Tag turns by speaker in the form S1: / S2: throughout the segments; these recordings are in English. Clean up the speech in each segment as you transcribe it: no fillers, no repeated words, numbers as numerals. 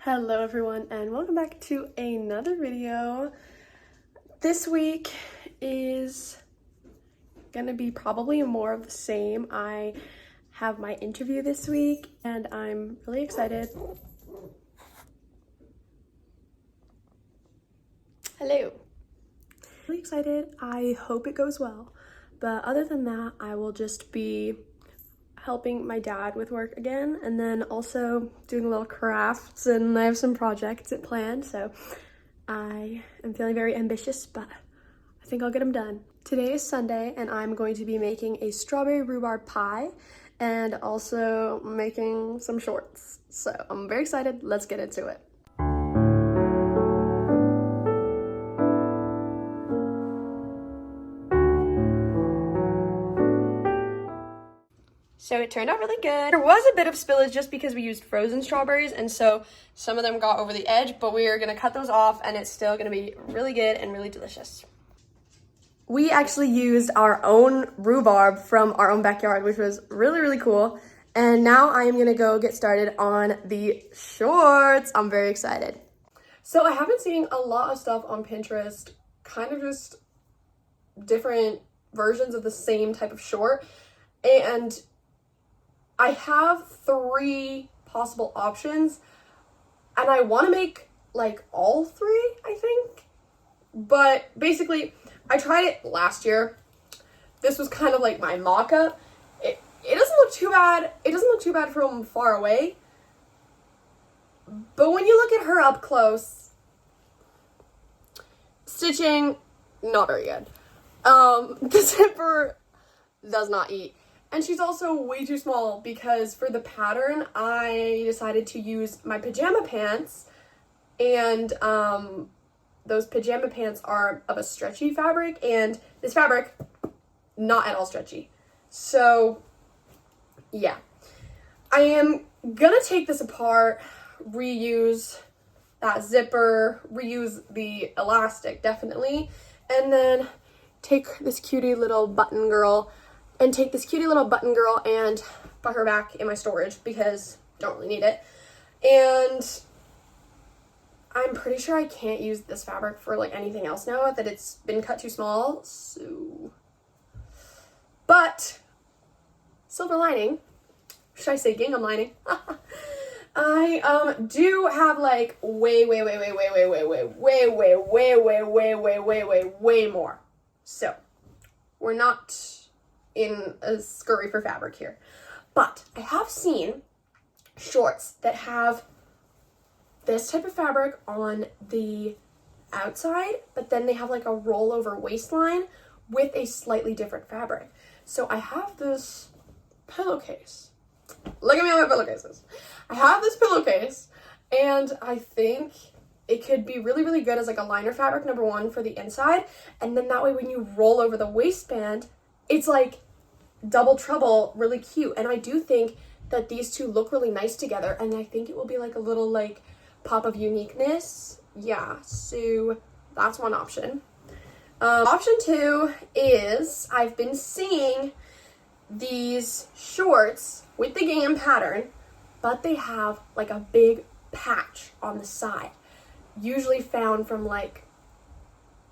S1: Hello everyone and welcome back to another video. This week is gonna be probably more of the same. I have my interview this week and I'm really excited. Hello. Really excited. I hope it goes well. But other than that, I will just be helping my dad with work again, and then also doing little crafts, and I have some projects planned, so I am feeling very ambitious, but I think I'll get them done. Today is Sunday and I'm going to be making a strawberry rhubarb pie and also making some shorts. So I'm very excited. Let's get into it. So it turned out really good. There was a bit of spillage just because we used frozen strawberries, and so some of them got over the edge, but we are gonna cut those off and it's still gonna be really good and really delicious. We actually used our own rhubarb from our own backyard, which was really, really cool. And now I am gonna go get started on the shorts. I'm very excited. So I have been seeing a lot of stuff on Pinterest, kind of just different versions of the same type of short. And I have 3 possible options and I want to make like all 3, I think. But basically, I tried it last year. This was kind of like my mock-up. It doesn't look too bad. It doesn't look too bad from far away. But when you look at her up close, stitching, not very good. The zipper does not eat. And she's also way too small because for the pattern, I decided to use my pajama pants, and those pajama pants are of a stretchy fabric, and this fabric, not at all stretchy. So, yeah. I am gonna take this apart, reuse that zipper, reuse the elastic, definitely, and then take this cutie little button girl and put her back in my storage because I don't really need it. And I'm pretty sure I can't use this fabric for like anything else now that it's been cut too small. So, but silver lining, should I say gingham lining? I do have like way more. So we're not in a scurry for fabric here. But I have seen shorts that have this type of fabric on the outside, but then they have like a rollover waistline with a slightly different fabric. So I have this pillowcase. Look at me on my pillowcases. I have this pillowcase, and I think it could be really, really good as like a liner fabric, number 1, for the inside. And then that way when you roll over the waistband, it's like double trouble, really cute. And I do think that these two look really nice together, and I think it will be like a little like pop of uniqueness. Yeah, so that's one option. Option 2 is I've been seeing these shorts with the gingham pattern, but they have like a big patch on the side, usually found from like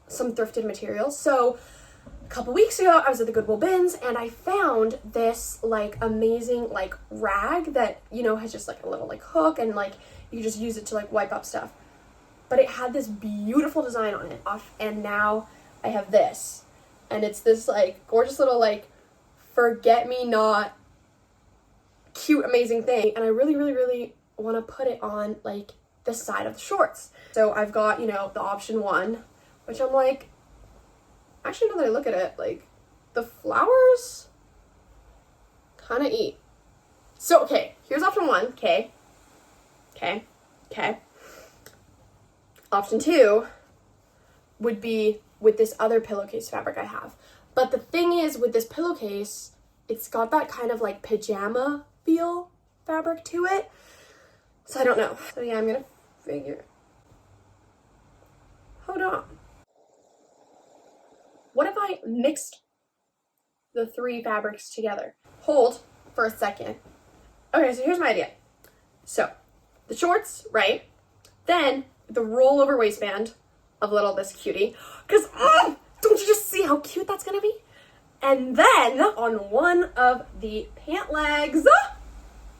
S1: some thrifted materials. So a couple weeks ago, I was at the Goodwill bins and I found this like amazing like rag that, you know, has just like a little like hook, and like you just use it to like wipe up stuff. But it had this beautiful design on it and now I have this, and it's this like gorgeous little like forget-me-not cute amazing thing, and I really, really, really want to put it on like the side of the shorts. So I've got, you know, the option 1, which I'm like, actually, now that I look at it, like, the flowers kind of eat. So, okay, here's option 1, okay. Option 2 would be with this other pillowcase fabric I have. But the thing is, with this pillowcase, it's got that kind of, like, pajama feel fabric to it. So, I don't know. So, yeah, I'm gonna figure. Hold on. What if I mixed the 3 fabrics together? Hold for a second. Okay, so here's my idea. So, the shorts, right? Then the rollover waistband of little this cutie. Because, don't you just see how cute that's going to be? And then on one of the pant legs,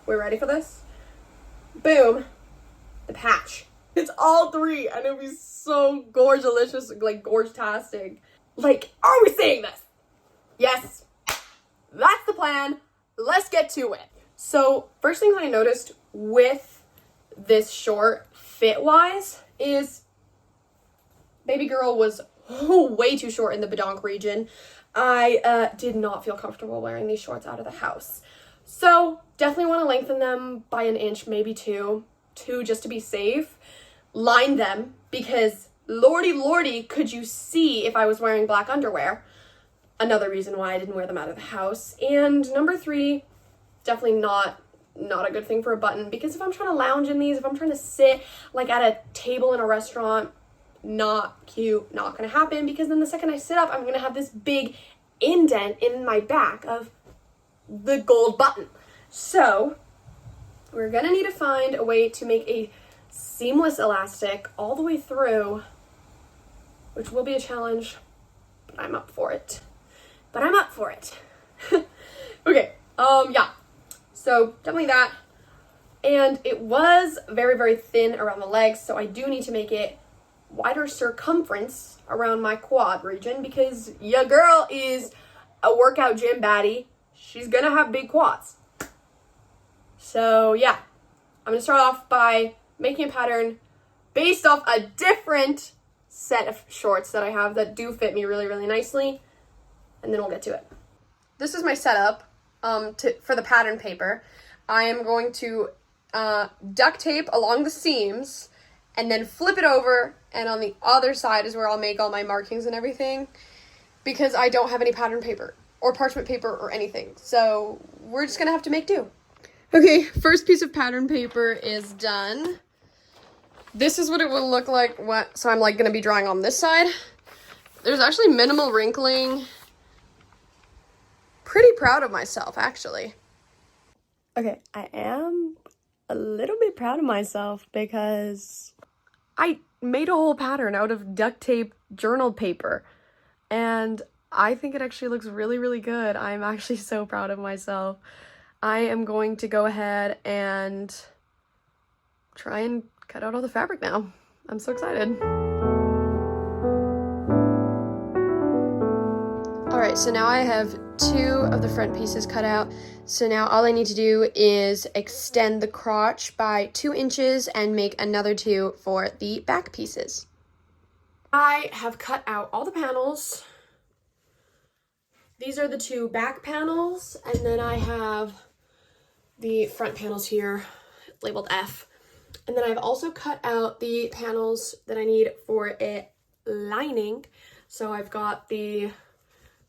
S1: we're ready for this? Boom, the patch. It's all three, and it'll be so gorgeous, like gorge-tastic. Like, are we seeing this? Yes, that's the plan. Let's get to it. So, first thing I noticed with this short fit-wise is baby girl was way too short in the badonk region. I did not feel comfortable wearing these shorts out of the house. So definitely want to lengthen them by an inch, maybe two just to be safe. Line them because lordy, could you see if I was wearing black underwear? Another reason why I didn't wear them out of the house. And number 3, definitely not a good thing for a button, because if I'm trying to lounge in these, if I'm trying to sit like at a table in a restaurant, not cute, not gonna happen, because then the second I sit up, I'm gonna have this big indent in my back of the gold button. So we're gonna need to find a way to make a seamless elastic all the way through, which will be a challenge, but I'm up for it. Okay, yeah. So definitely that. And it was very, very thin around the legs, so I do need to make it wider circumference around my quad region, because your girl is a workout gym baddie. She's gonna have big quads. So yeah, I'm gonna start off by making a pattern based off a different set of shorts that I have that do fit me really, really nicely, and then we'll get to it. This is my setup for the pattern paper. I am going to duct tape along the seams and then flip it over, and on the other side is where I'll make all my markings and everything, because I don't have any pattern paper or parchment paper or anything. So we're just gonna have to make do. Okay, first piece of pattern paper is done. This is what it will look like. So I'm like gonna be drawing on this side. There's actually minimal wrinkling. Pretty proud of myself, actually. Okay, I am a little bit proud of myself because I made a whole pattern out of duct tape journal paper, and I think it actually looks really, really good. I'm actually so proud of myself. I am going to go ahead and try and cut out all the fabric now. I'm so excited. All right, so now I have 2 of the front pieces cut out. So now all I need to do is extend the crotch by 2 inches and make another 2 for the back pieces. I have cut out all the panels. These are the 2 back panels, and then I have the front panels here labeled F. And then I've also cut out the panels that I need for a lining. So I've got the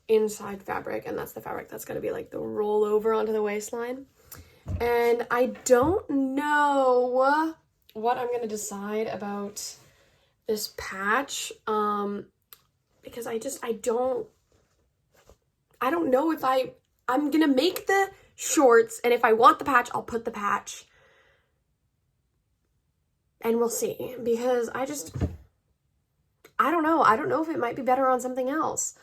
S1: inside fabric, and that's the fabric that's going to be like the rollover onto the waistline. And I don't know what I'm going to decide about this patch, because I don't know if I'm going to make the shorts, and if I want the patch, I'll put the patch, and we'll see, because I don't know if it might be better on something else,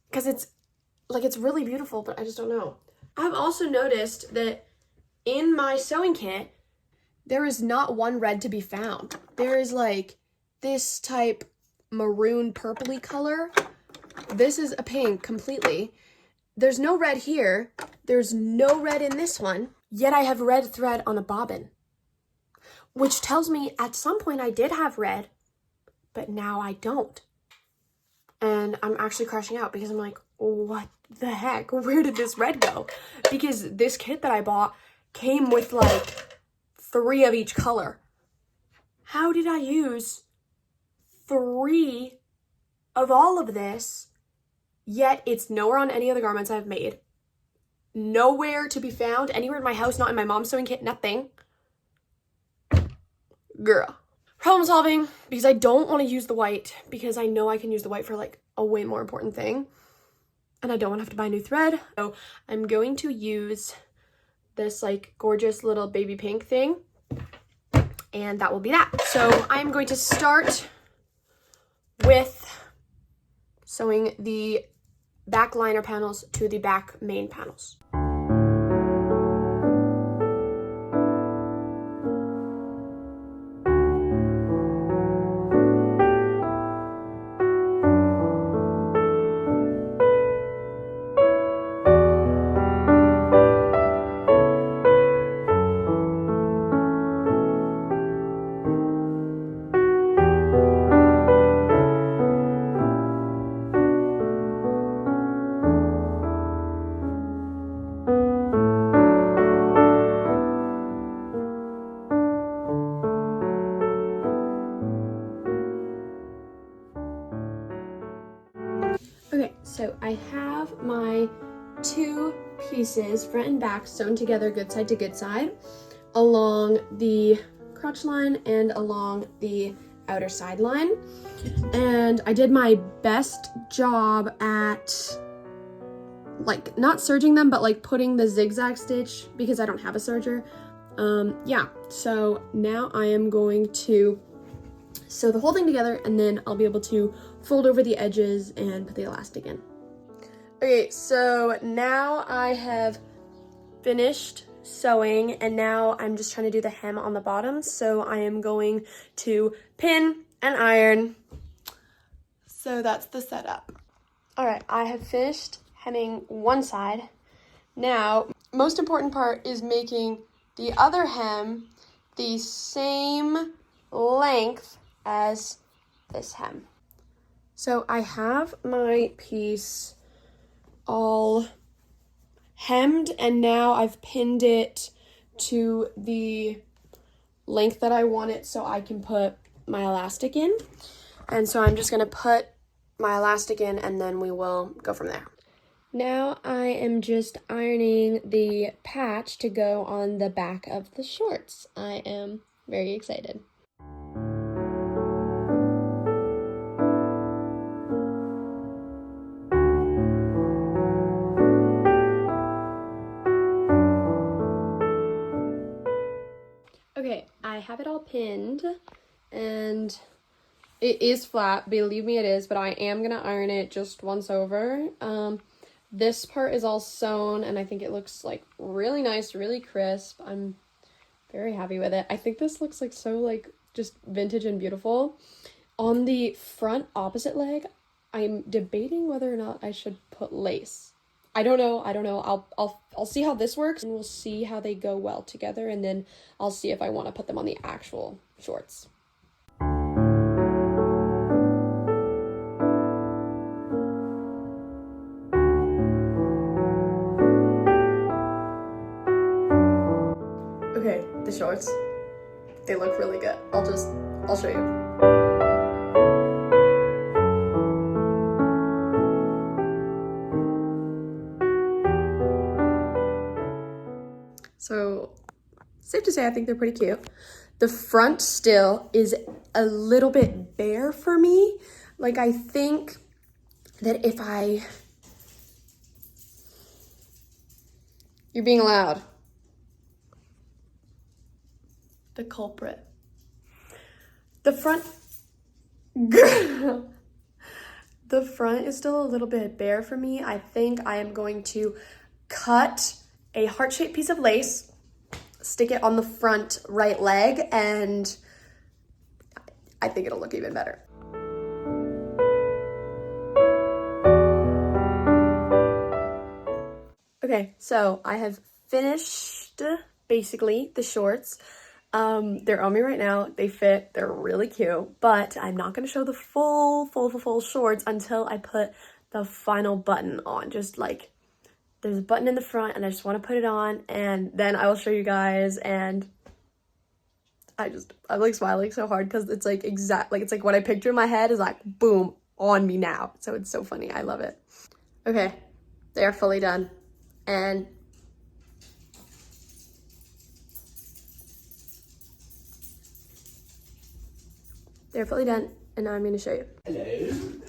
S1: because it's really beautiful, but I just don't know. I've also noticed that in my sewing kit, there is not one red to be found. There is like this type maroon purpley color. This is a pink completely. There's no red here. There's no red in this one. Yet I have red thread on a bobbin, which tells me at some point I did have red, but now I don't. And I'm actually crashing out because I'm like, what the heck? Where did this red go? Because this kit that I bought came with like 3 of each color. How did I use 3 of all of this, yet it's nowhere on any of the garments I've made? Nowhere to be found, anywhere in my house, not in my mom's sewing kit, nothing. Girl. Problem solving, because I don't want to use the white, because I know I can use the white for like a way more important thing, and I don't want to have to buy new thread. So I'm going to use this like gorgeous little baby pink thing, and that will be that. So I'm going to start with sewing the back liner panels to the back main panels. Okay, so I have my 2 pieces, front and back, sewn together good side to good side, along the crotch line and along the outer side line. And I did my best job at, like, not serging them, but like putting the zigzag stitch because I don't have a serger. Yeah, so now I am going to sew the whole thing together, and then I'll be able to fold over the edges and put the elastic in. Okay, so now I have finished sewing, and now I'm just trying to do the hem on the bottom. So I am going to pin and iron. So that's the setup. All right, I have finished hemming one side. Now, most important part is making the other hem the same length as this hem. So I have my piece all hemmed, and now I've pinned it to the length that I want it so I can put my elastic in. And so I'm just gonna put my elastic in, and then we will go from there. Now I am just ironing the patch to go on the back of the shorts. I am very excited. Okay, I have it all pinned, and it is flat, believe me it is, but I am gonna iron it just once over. This part is all sewn, and I think it looks like really nice, really crisp. I'm very happy with it. I think this looks like so like just vintage and beautiful. On the front opposite leg, I'm debating whether or not I should put lace. I don't know. I'll see how this works, and we'll see how they go well together, and then I'll see if I want to put them on the actual shorts. Okay, the shorts, they look really good. I'll show you. So, safe to say, I think they're pretty cute. The front still is a little bit bare for me. Like, I think that if You're being loud. The culprit. The front... The front is still a little bit bare for me. I think I am going to cut a heart-shaped piece of lace, stick it on the front right leg, and I think it'll look even better. Okay, so I have finished basically the shorts. They're on me right now. They fit, they're really cute, but I'm not gonna show the full shorts until I put the final button on. Just like, there's a button in the front and I just want to put it on, and then I will show you guys. And I'm like smiling so hard because it's like it's like what I picture in my head is like boom, on me now. So it's so funny. I love it. Okay, they are fully done, and they're fully done, and now I'm going to show you.
S2: Hello.